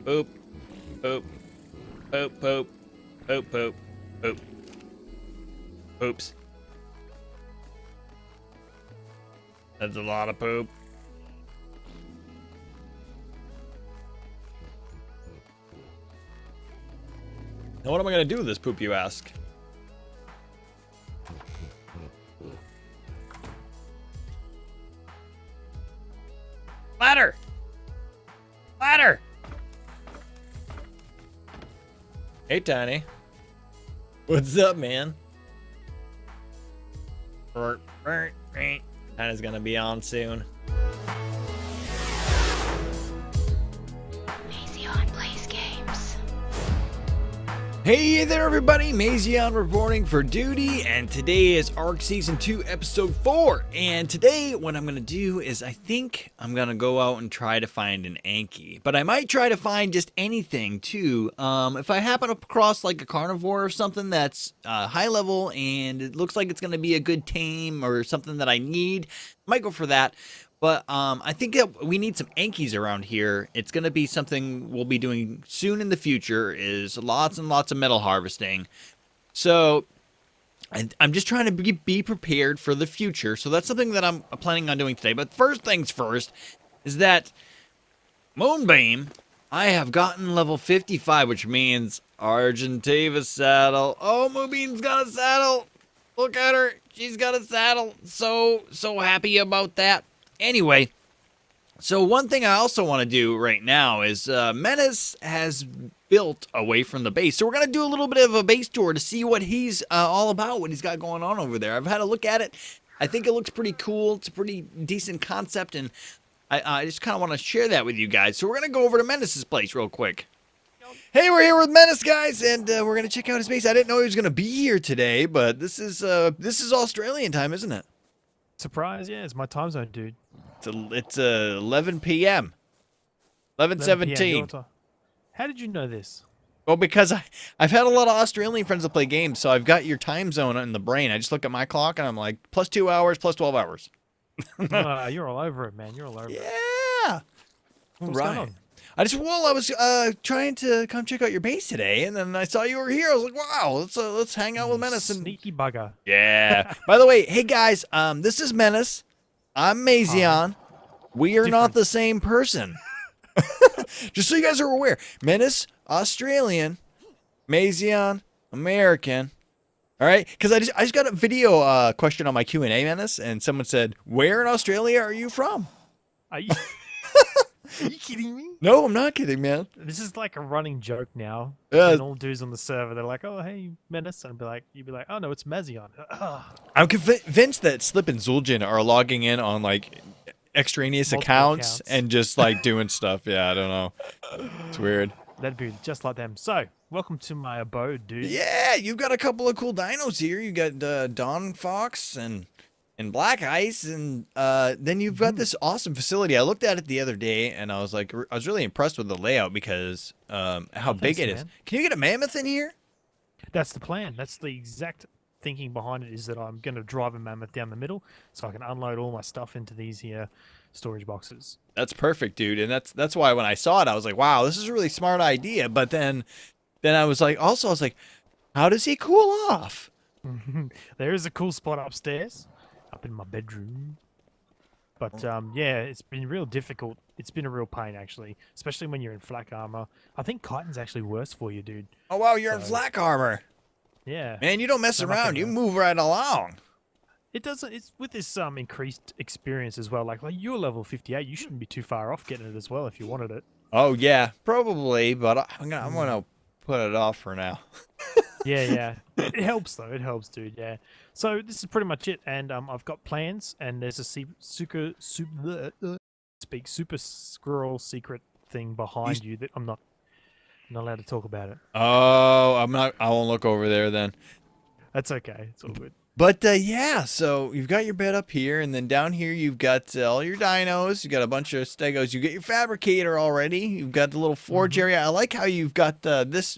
Poop. Poop. Poop. Poop. Poop. Poop. Poop. Poops. That's a lot of poop. Now what am I gonna do with this poop, you ask? Ladder! Ladder! Hey, Tiny. What's up, man? Tiny's gonna be on soon. Mazion plays games. Hey there, everybody. Mazion reporting for duty, and today is ARK Season 2, Episode 4. And today, what I'm going to do is I think I'm going to go out and try to find an Anky. But I might try to find just anything, too. If I happen across, like, a carnivore or something that's high level, and it looks like it's going to be a good tame or something that I need, I might go for that. But I think that we need some Ankys around here. It's going to be something we'll be doing soon in the future, is lots and lots of metal harvesting. So I'm just trying to be prepared for the future. So that's something that I'm planning on doing today. But first things first is that Moonbeam, I have gotten level 55, which means Argentavis saddle. Oh, Moonbeam's got a saddle. Look at her. She's got a saddle. So happy about that. Anyway, so one thing I also want to do right now is Menace has built away from the base. So we're going to do a little bit of a base tour to see what he's all about, what he's got going on over there. I've had a look at it. I think it looks pretty cool. It's a pretty decent concept, and I just kind of want to share that with you guys. So we're going to go over to Menace's place real quick. Hey, we're here with Menace, guys, and we're going to check out his base. I didn't know he was going to be here today, but this is Australian time, isn't it? Surprise, yeah, it's my time zone, dude. It's 11 p.m. 11:17. How did you know this? Well, because I've had a lot of Australian friends that play games, so I've got your time zone in the brain. I just look at my clock and I'm like, plus 2 hours, plus 12 hours. You're all over it, man. You're all over it. Yeah. What's going on? I was trying to come check out your base today, and then I saw you were here. I was like, wow, let's hang out with Menace. And... Sneaky bugger. Yeah. By the way, hey guys, this is Menace. I'm Mazion. We are not the same person. Just so you guys are aware. Menace, Australian. Mazion, American. All right? Because I just got a video question on my Q&A, Menace, and someone said, where in Australia are you from? Are you kidding me? No, I'm not kidding, man. This is like a running joke now. Yeah. And all dudes on the server, they're like, "Oh, hey, Menace," and you'd be like, "Oh no, it's Mazion." I'm convinced that Slip and Zul'jin are logging in on like extraneous accounts and just like doing stuff. Yeah, I don't know. It's weird. That'd be just like them. So, welcome to my abode, dude. Yeah, you've got a couple of cool dinos here. You got Dawn Fox and Black Ice, and then you've got this awesome facility. I looked at it the other day, and I was like, I was really impressed with the layout because how big it is. Man. Can you get a mammoth in here? That's the plan. That's the exact thinking behind it, is that I'm going to drive a mammoth down the middle so I can unload all my stuff into these here storage boxes. That's perfect, dude. And that's why when I saw it, I was like, wow, this is a really smart idea. But then I was like, how does he cool off? There is a cool spot upstairs, up in my bedroom. But yeah, it's been real difficult. It's been a real pain, actually, especially when you're in flak armor. I think chitin's actually worse for you, dude. Oh, wow, you're in flak armor. Yeah. Man, you don't mess around. You move right along. It doesn't. It's with this increased experience as well. Like you're level 58, you shouldn't be too far off getting it as well if you wanted it. Oh yeah, probably, but I'm gonna put it off for now. Yeah. It helps though. It helps, dude. Yeah. So this is pretty much it, and I've got plans, and there's a super squirrel secret thing behind you that I'm not allowed to talk about it. Oh, I won't look over there then. That's okay. It's all good. But yeah, so you've got your bed up here, and then down here you've got all your dinos. You got a bunch of stegos. You get your fabricator already. You've got the little forge area. I like how you've got this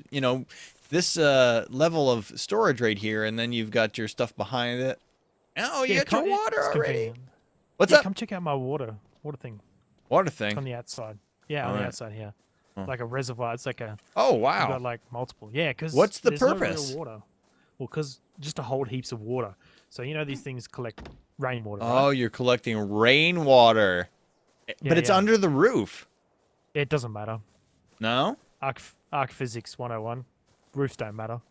level of storage right here, and then you've got your stuff behind it. Oh, you got your water already. Convenient. What's up? Come check out my water thing. Water It's thing. on the outside. Yeah, on the outside here. Huh. like a reservoir. It's like a Oh, you got wow. like multiple. Yeah, because What's the there's no purpose? real water. Well, because just to hold heaps of water. So you know these things collect rainwater, right? Oh, you're collecting rainwater. But Yeah, it's yeah. under the roof. It doesn't matter. No? Arc physics 101. Roofs don't matter.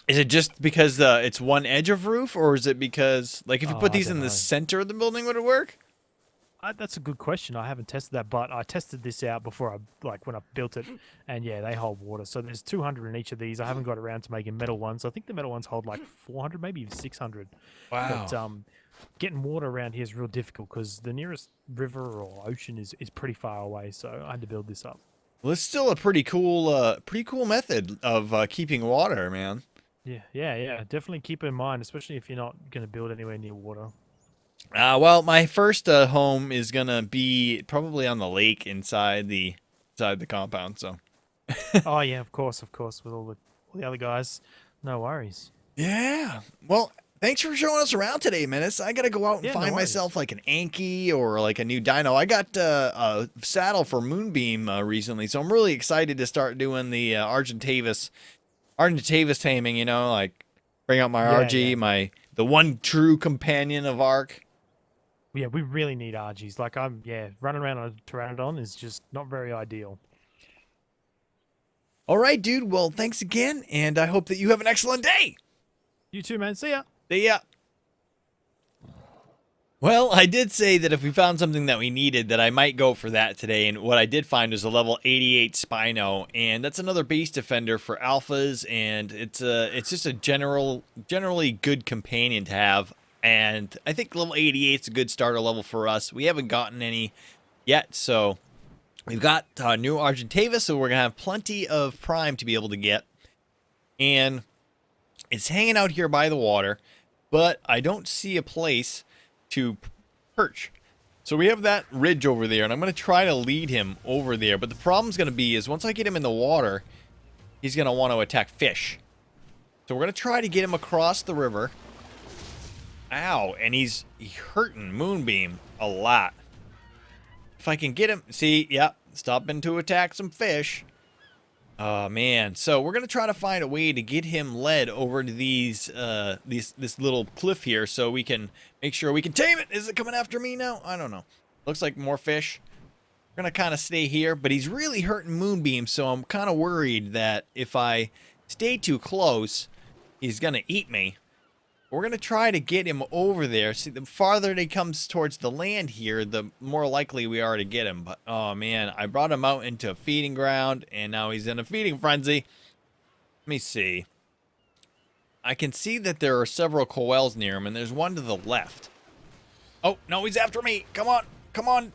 Is it just because it's one edge of roof, or is it because, like, if you Oh, put I these don't in the know. center of the building, would it work? That's a good question. I haven't tested that, but I tested this out before when I built it, and yeah, they hold water. So there's 200 in each of these. I haven't got around to making metal ones. I think the metal ones hold like 400, maybe even 600. Wow. But getting water around here is real difficult because the nearest river or ocean is pretty far away. So I had to build this up. Well, it's still a pretty cool method of keeping water, man. Yeah, yeah, yeah. Definitely keep in mind, especially if you're not going to build anywhere near water. Well, my first home is gonna be probably on the lake inside the compound. So. Oh yeah, of course, with all the other guys. No worries. Yeah. Well, thanks for showing us around today, Menace. I gotta go out and Yeah, no find worries. myself like an Anky or like a new dino. I got a saddle for Moonbeam recently, so I'm really excited to start doing the Argentavis taming. You know, like bring out my Yeah, yeah. RG, the one true companion of ARK. Yeah, we really need RGs. Like running around on a Pteranodon is just not very ideal. All right, dude. Well, thanks again, and I hope that you have an excellent day. You too, man. See ya. See ya. Well, I did say that if we found something that we needed, that I might go for that today. And what I did find was a level 88 Spino, and that's another base defender for alphas. And it's just a generally good companion to have. And I think level 88 is a good starter level for us. We haven't gotten any yet, so we've got new Argentavis, so we're gonna have plenty of prime to be able to get. And it's hanging out here by the water, but I don't see a place to perch. So we have that ridge over there, and I'm going to try to lead him over there. But the problem's going to be is once I get him in the water, he's going to want to attack fish. So we're going to try to get him across the river. Ow, and he's hurting Moonbeam a lot. If I can get him, see, yep, stopping to attack some fish. Oh man, so we're gonna try to find a way to get him led over to this little cliff here, so we can make sure we can tame it. Is it coming after me now? I don't know. Looks like more fish. We're gonna kind of stay here, but he's really hurting Moonbeam, so I'm kind of worried that if I stay too close, he's gonna eat me. We're gonna try to get him over there. See, the farther he comes towards the land here, the more likely we are to get him. But oh man, I brought him out into a feeding ground, and now he's in a feeding frenzy. Let me see. I can see that there are several coels near him, and there's one to the left. Oh no, he's after me! Come on, come on.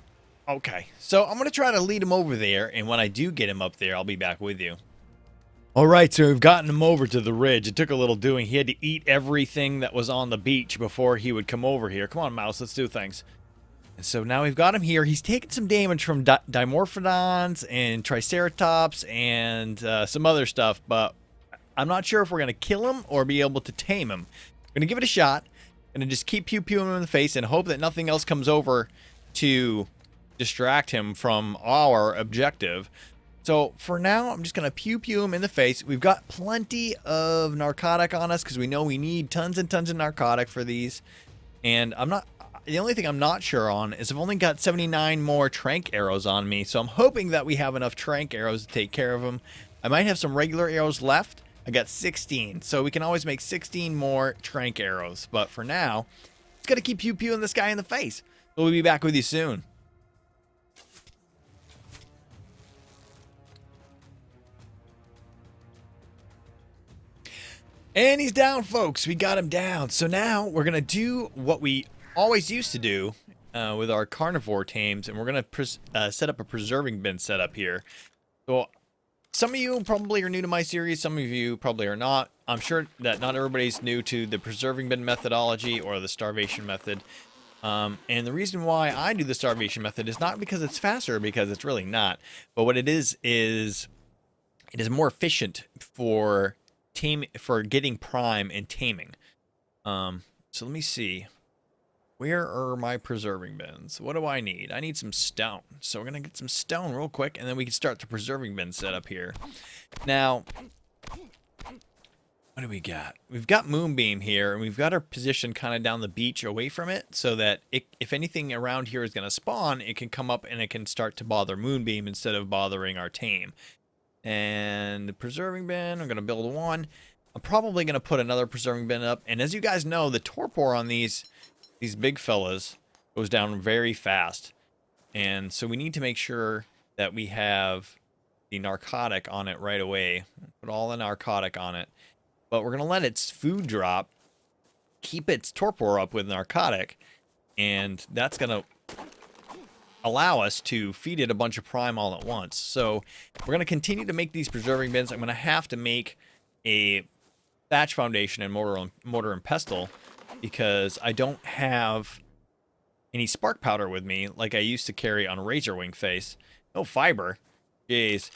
Okay, so I'm gonna try to lead him over there, and when I do get him up there, I'll be back with you. All right, so we've gotten him over to the ridge. It took a little doing. He had to eat everything that was on the beach before he would come over here. Come on, mouse, let's do things. And so now we've got him here. He's taken some damage from Dimorphodons and Triceratops and some other stuff, but I'm not sure if we're going to kill him or be able to tame him. I'm going to give it a shot. I'm going to just keep pew-pewing him in the face and hope that nothing else comes over to distract him from our objective. So for now, I'm just going to pew-pew him in the face. We've got plenty of narcotic on us because we know we need tons and tons of narcotic for these. And the only thing I'm not sure on is I've only got 79 more trank arrows on me. So I'm hoping that we have enough trank arrows to take care of him. I might have some regular arrows left. I got 16. So we can always make 16 more trank arrows. But for now, just got to keep pew-pewing this guy in the face. We'll be back with you soon. And he's down, folks. We got him down. So now we're going to do what we always used to do with our carnivore tames, and we're going to set up a preserving bin setup here. So some of you probably are new to my series. Some of you probably are not. I'm sure that not everybody's new to the preserving bin methodology or the starvation method. And the reason why I do the starvation method is not because it's faster, because it's really not. But what it is it is more efficient for getting prime and taming. So let me see. Where are my preserving bins? What do I need? I need some stone. So we're going to get some stone real quick, and then we can start the preserving bin setup here. Now, what do we got? We've got Moonbeam here, and we've got our position kind of down the beach away from it, so that if anything around here is going to spawn, it can come up and it can start to bother Moonbeam instead of bothering our tame. And the preserving bin, I'm going to build one. I'm probably going to put another preserving bin up, and as you guys know, the torpor on these big fellas goes down very fast. And so we need to make sure that we have the narcotic on it right away. Put all the narcotic on it. But we're going to let its food drop, keep its torpor up with narcotic, and that's going to allow us to feed it a bunch of prime all at once. So we're going to continue to make these preserving bins. I'm going to have to make a thatch foundation and mortar and pestle, because I don't have any spark powder with me like I used to carry on Razorwing Face. No fiber. Jeez.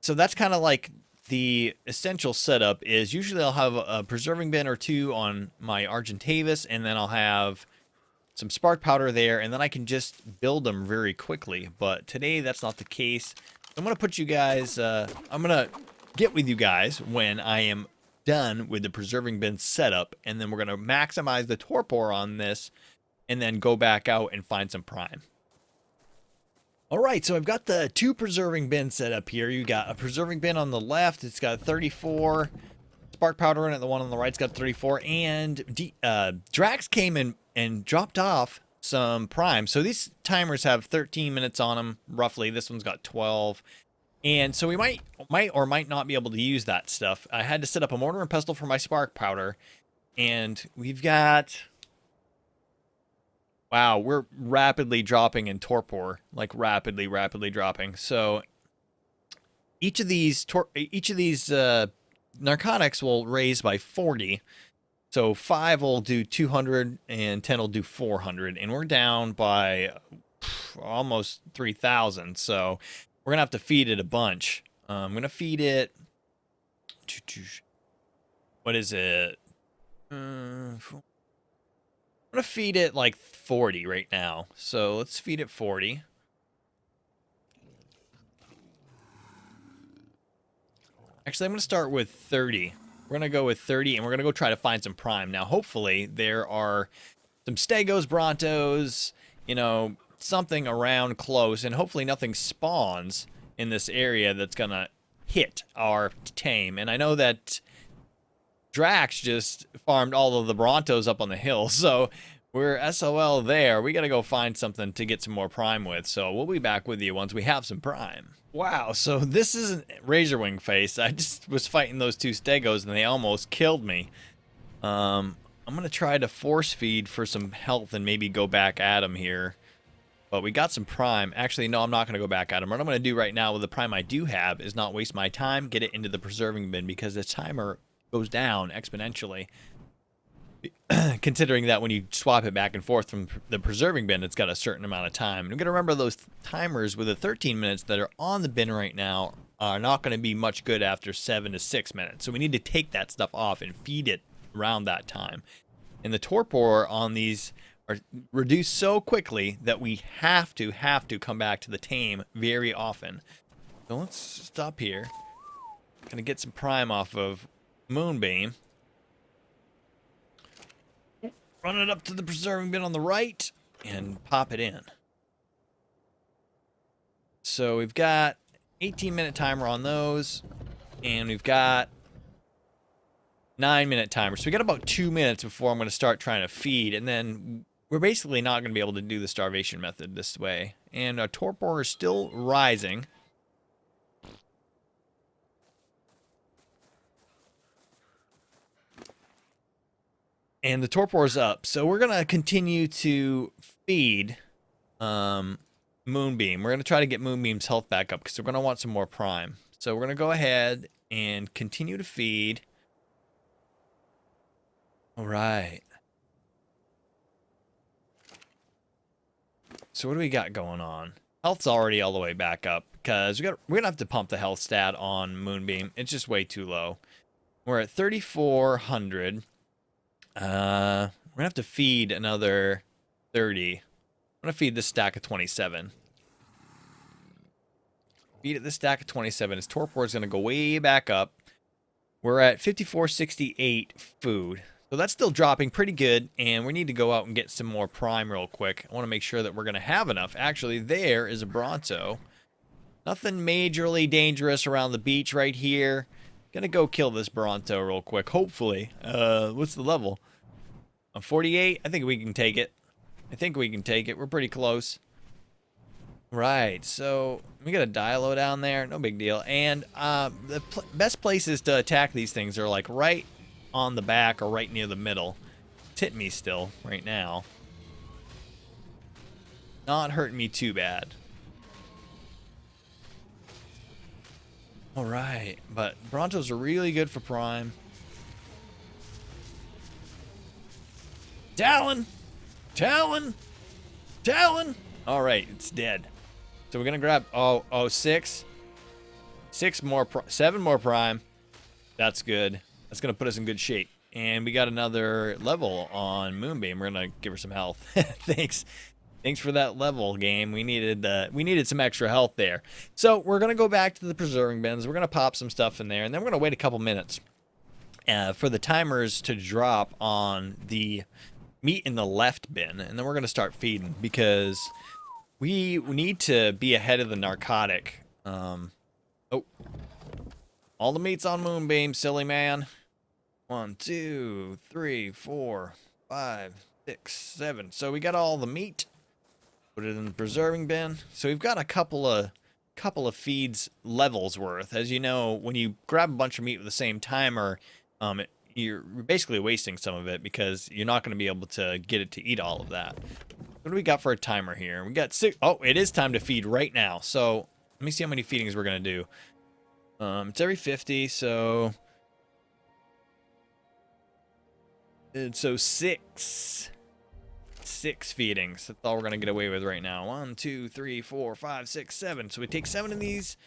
So that's kind of like the essential setup. Is usually I'll have a preserving bin or two on my Argentavis, and then I'll have some spark powder there, and then I can just build them very quickly. But today that's not the case. I'm going to put you guys, I'm going to get with you guys when I am done with the preserving bin setup, and then we're going to maximize the torpor on this and then go back out and find some prime. All right, so I've got the two preserving bins set up here. You got a preserving bin on the left. It's got 34 spark powder in it. The one on the right's got 34, and Drax came in and dropped off some prime. So these timers have 13 minutes on them roughly. This one's got 12. And so we might or might not be able to use that stuff. I had to set up a mortar and pestle for my spark powder. And we've got... Wow, we're rapidly dropping in torpor. Like rapidly dropping. So each of these narcotics will raise by 40. So 5 will do 200 and 10 will do 400. And we're down by almost 3,000. So we're going to have to feed it a bunch. I'm going to feed it... What is it? I'm going to feed it like 40 right now. So let's feed it 40. Actually, I'm going to start with 30. We're going to go with 30, and we're going to go try to find some prime. Now, hopefully, there are some stegos, brontos, you know, something around close, and hopefully nothing spawns in this area that's gonna hit our tame. And I know that Drax just farmed all of the brontos up on the hill, so we're SOL there. We gotta go find something to get some more prime with, so we'll be back with you once we have some prime. Wow, so this isn't Razorwing Face. I just was fighting those two stegos and they almost killed me. I'm gonna try to force feed for some health and maybe go back at him here. But we got some prime. Actually, no, I'm not going to go back at him. What I'm going to do right now with the prime I do have is not waste my time, get it into the preserving bin, because the timer goes down exponentially. Considering that when you swap it back and forth from the preserving bin, it's got a certain amount of time. And I'm going to remember those timers with the 13 minutes that are on the bin right now are not going to be much good after 7 to 6 minutes. So we need to take that stuff off and feed it around that time. And the torpor on these are reduced so quickly that we have to come back to the tame very often. So let's stop here. Gonna get some prime off of Moonbeam. Run it up to the preserving bin on the right and pop it in. So we've got 18-minute timer on those, and we've got 9-minute timer. So we got about 2 minutes before I'm going to start trying to feed, and then we're basically not going to be able to do the starvation method this way. And our torpor is still rising. And the torpor is up. So we're going to continue to feed Moonbeam. We're going to try to get Moonbeam's health back up because we're going to want some more prime. So we're going to go ahead and continue to feed. All right. So what do we got going on? Health's already all the way back up because we're gonna have to pump the health stat on Moonbeam. It's just way too low. We're at 3,400. We're gonna have to feed another 30. I'm going to feed this stack of 27. Feed it this stack of 27. His torpor is going to go way back up. We're at 5468 food. So that's still dropping pretty good, and we need to go out and get some more prime real quick. I want to make sure that we're going to have enough. Actually, there is a Bronto. Nothing majorly dangerous around the beach right here. Gonna go kill this Bronto real quick, hopefully. What's the level? 48? I think we can take it. I think we can take it. We're pretty close. Right, so we got a Dilo down there. No big deal. And the best places to attack these things are like right on the back or right near the middle. It's hitting me still right now. Not hurting me too bad. Alright, but Brontos are really good for prime. Talon! Talon! Talon! Alright, it's dead. So we're gonna grab, six. 7 more prime. That's good. That's gonna put us in good shape. And we got another level on Moonbeam. We're gonna give her some health. Thanks. Thanks for that level, game. We needed some extra health there. So we're gonna go back to the preserving bins. We're gonna pop some stuff in there, and then we're gonna wait a couple minutes for the timers to drop on the meat in the left bin, and then we're gonna start feeding because we need to be ahead of the narcotic. All the meat's on Moonbeam, silly man. 1, 2, 3, 4, 5, 6, 7. So we got all the meat. Put it in the preserving bin. So we've got a couple of feeds levels worth. As you know, when you grab a bunch of meat with the same timer, you're basically wasting some of it because you're not going to be able to get it to eat all of that. What do we got for a timer here? We got 6. Oh, it is time to feed right now. So let me see how many feedings we're going to do. It's every 50, so... So 6 feedings. That's all we're gonna get away with right now. 1, 2, 3, 4, 5, 6, 7. So we take 7 of these,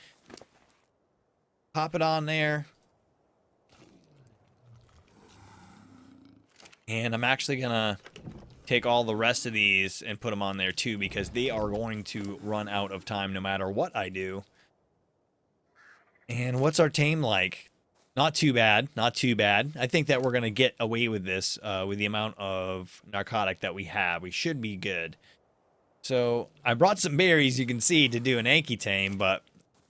pop it on there, and I'm actually gonna take all the rest of these and put them on there too because they are going to run out of time no matter what I do. And what's our tame like? Not too bad, not too bad. I think that we're going to get away with this with the amount of narcotic that we have. We should be good. So I brought some berries, you can see, to do an Anky tame, but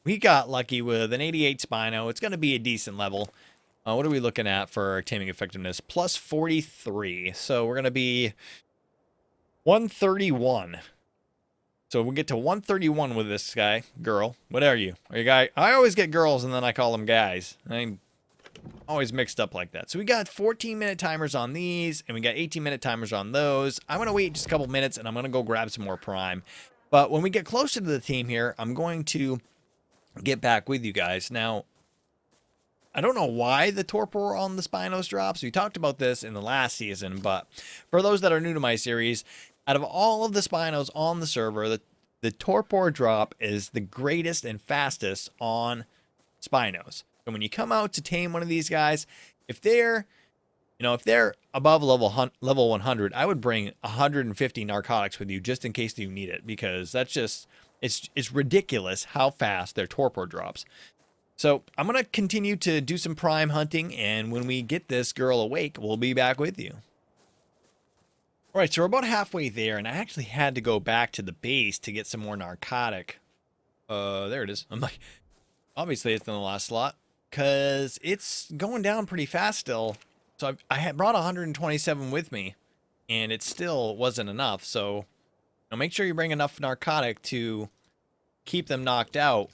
we got lucky with an 88 Spino. It's going to be a decent level. What are we looking at for taming effectiveness? Plus 43. So we're going to be 131. So we'll get to 131 with this guy. Girl. What are you? Are you a guy? I always get girls and then I call them guys. I'm always mixed up like that. So we got 14-minute timers on these, and we got 18-minute timers on those. I'm going to wait just a couple minutes, and I'm going to go grab some more prime. But when we get closer to the team here, I'm going to get back with you guys. Now, I don't know why the torpor on the Spinos drops. We talked about this in the last season, but for those that are new to my series, out of all of the Spinos on the server, the torpor drop is the greatest and fastest on Spinos. And when you come out to tame one of these guys, if they're above level 100, I would bring 150 narcotics with you just in case you need it, because that's just it's ridiculous how fast their torpor drops. So I'm gonna continue to do some prime hunting, and when we get this girl awake, we'll be back with you. All right, so we're about halfway there, and I actually had to go back to the base to get some more narcotic. There it is. I'm like, obviously it's in the last slot, because it's going down pretty fast still. So I had brought 127 with me, and it still wasn't enough. So make sure you bring enough narcotic to keep them knocked out.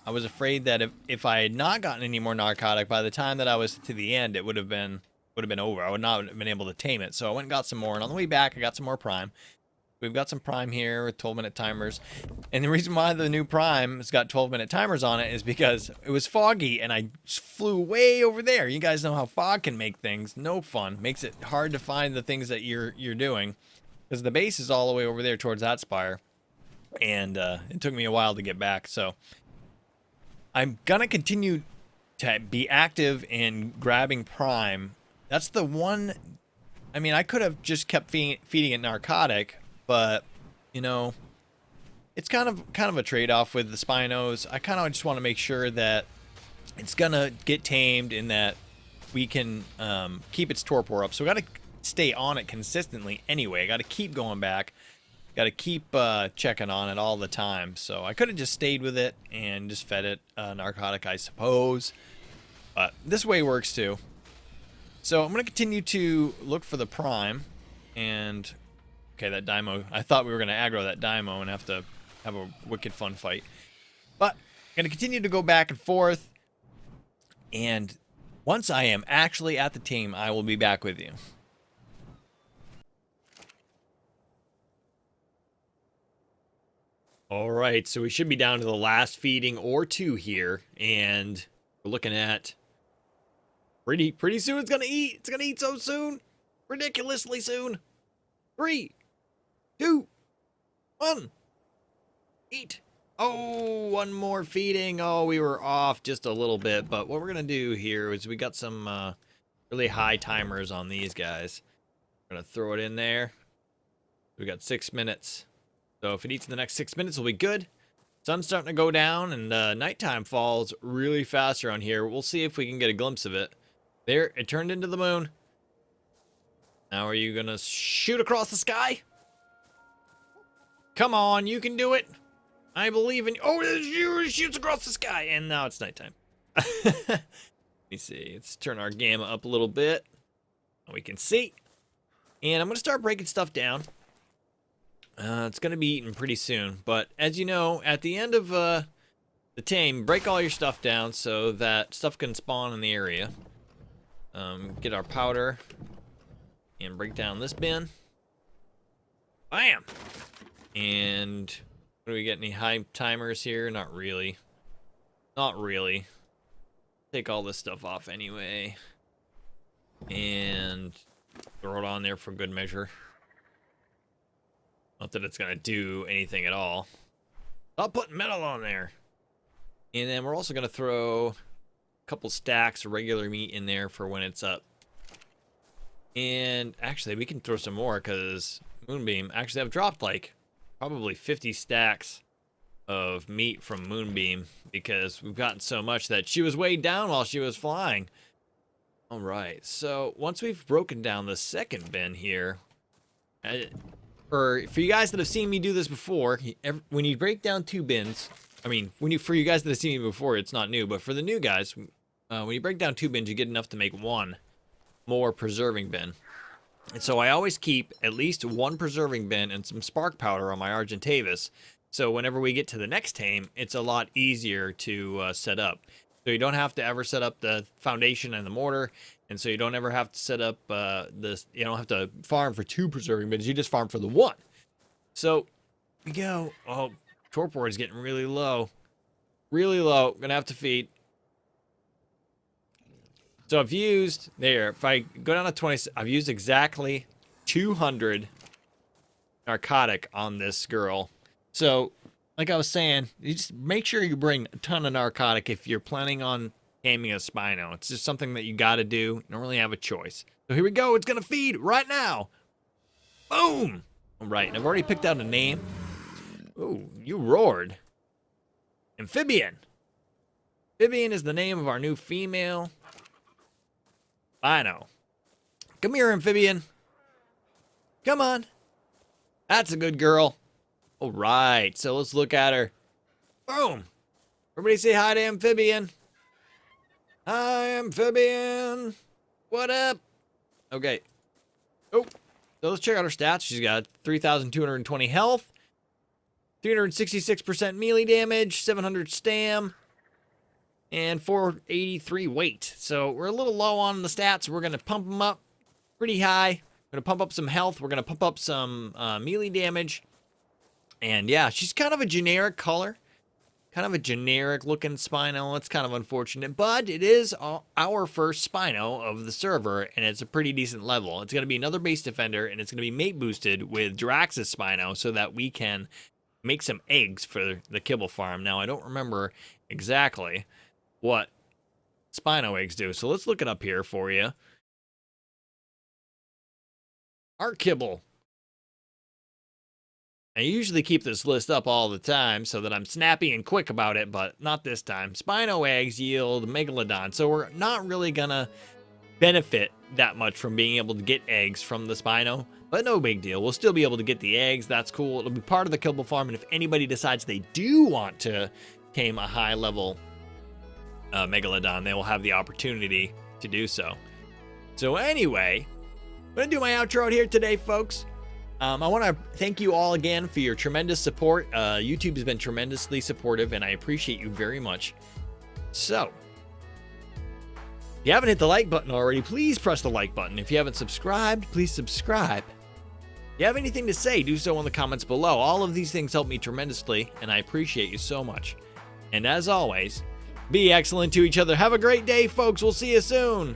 I was afraid that if I had not gotten any more narcotic, by the time that I was to the end, it would have been over. I would not have been able to tame it. So I went and got some more, and on the way back, I got some more prime. We've got some prime here with 12-minute timers. And the reason why the new prime has got 12-minute timers on it is because it was foggy, and I flew way over there. You guys know how fog can make things no fun. Makes it hard to find the things that you're doing, because the base is all the way over there towards that spire. And it took me a while to get back. So I'm going to continue to be active in grabbing prime. That's the one. I mean, I could have just kept feeding it narcotic, but you know, it's kind of a trade-off with the Spinos. I kind of just want to make sure that it's gonna get tamed and that we can keep its torpor up. So we got to stay on it consistently anyway. I got to keep going back. Got to keep checking on it all the time. So I could have just stayed with it and just fed it narcotic, I suppose. But this way works too. So I'm going to continue to look for the prime. And, okay, that Daimo. I thought we were going to aggro that Daimo and have to have a wicked fun fight. But I'm going to continue to go back and forth. And once I am actually at the team, I will be back with you. All right, so we should be down to the last feeding or two here, and we're looking at pretty soon it's gonna eat. It's gonna eat so soon, ridiculously soon. 3, 2, 1, eat. Oh, one more feeding. Oh, we were off just a little bit, but what we're gonna do here is we got some really high timers on these guys. We're gonna throw it in there. We got 6 minutes. So if it eats in the next 6 minutes, we'll be good. Sun's starting to go down, and nighttime falls really fast around here. We'll see if we can get a glimpse of it. There, it turned into the moon. Now are you going to shoot across the sky? Come on, you can do it. I believe in you. Oh, it shoots across the sky, and now it's nighttime. Let me see. Let's turn our gamma up a little bit. We can see. And I'm going to start breaking stuff down. It's going to be eaten pretty soon, but as you know, at the end of the tame, break all your stuff down so that stuff can spawn in the area. Get our powder and break down this bin. Bam! And what do we get? Any high timers here? Not really. Not really. Take all this stuff off anyway. And throw it on there for good measure. Not that it's going to do anything at all. I'll put metal on there. And then we're also going to throw a couple stacks of regular meat in there for when it's up. And actually, we can throw some more because Moonbeam, actually I've dropped like probably 50 stacks of meat from Moonbeam because we've gotten so much that she was weighed down while she was flying. All right, so once we've broken down the second bin here, for you guys that have seen me do this before, when you break down 2 bins, I mean, for you guys that have seen me before, it's not new, but for the new guys, when you break down 2 bins, you get enough to make 1 more preserving bin. And so I always keep at least 1 preserving bin and some spark powder on my Argentavis. So whenever we get to the next tame, it's a lot easier to set up. So you don't have to ever set up the foundation and the mortar. And so you don't ever have to set up this. You don't have to farm for 2 preserving bins. You just farm for the 1. So we go. Oh, torpor is getting really low. Really low. Gonna have to feed. So I've used, there, if I go down to 20, I've used exactly 200 narcotic on this girl. So, like I was saying, you just make sure you bring a ton of narcotic if you're planning on taming a Spino. It's just something that you gotta do. You don't really have a choice. So here we go, it's gonna feed right now. Boom! All right, and I've already picked out a name. Ooh, you roared. Amphibian. Amphibian is the name of our new female Spino. Come here, Amphibian. Come on. That's a good girl. All right, so let's look at her. Boom. Everybody say hi to Amphibian. Hi, Amphibian. What up? Okay. Oh, so let's check out her stats. She's got 3,220 health, 366% melee damage, 700 stam, and 483 weight. So we're a little low on the stats. We're going to pump them up pretty high. We're going to pump up some health. We're going to pump up some melee damage. And yeah, she's kind of a generic color. Kind of a generic looking Spino. It's kind of unfortunate, but it is our first Spino of the server, and it's a pretty decent level. It's going to be another base defender, and it's going to be mate boosted with Drax's Spino so that we can make some eggs for the kibble farm. Now, I don't remember exactly what Spino eggs do, so let's look it up here for you. ARK kibble. I usually keep this list up all the time so that I'm snappy and quick about it, but not this time. Spino eggs yield Megalodon, so we're not really gonna benefit that much from being able to get eggs from the Spino, but no big deal. We'll still be able to get the eggs. That's cool. It'll be part of the kibble farm, and if anybody decides they do want to tame a high-level Megalodon, they will have the opportunity to do so. So anyway, I'm gonna do my outro out here today, folks. I want to thank you all again for your tremendous support. YouTube has been tremendously supportive, and I appreciate you very much. So, if you haven't hit the like button already, please press the like button. If you haven't subscribed, please subscribe. If you have anything to say, do so in the comments below. All of these things help me tremendously, and I appreciate you so much. And as always, be excellent to each other. Have a great day, folks. We'll see you soon.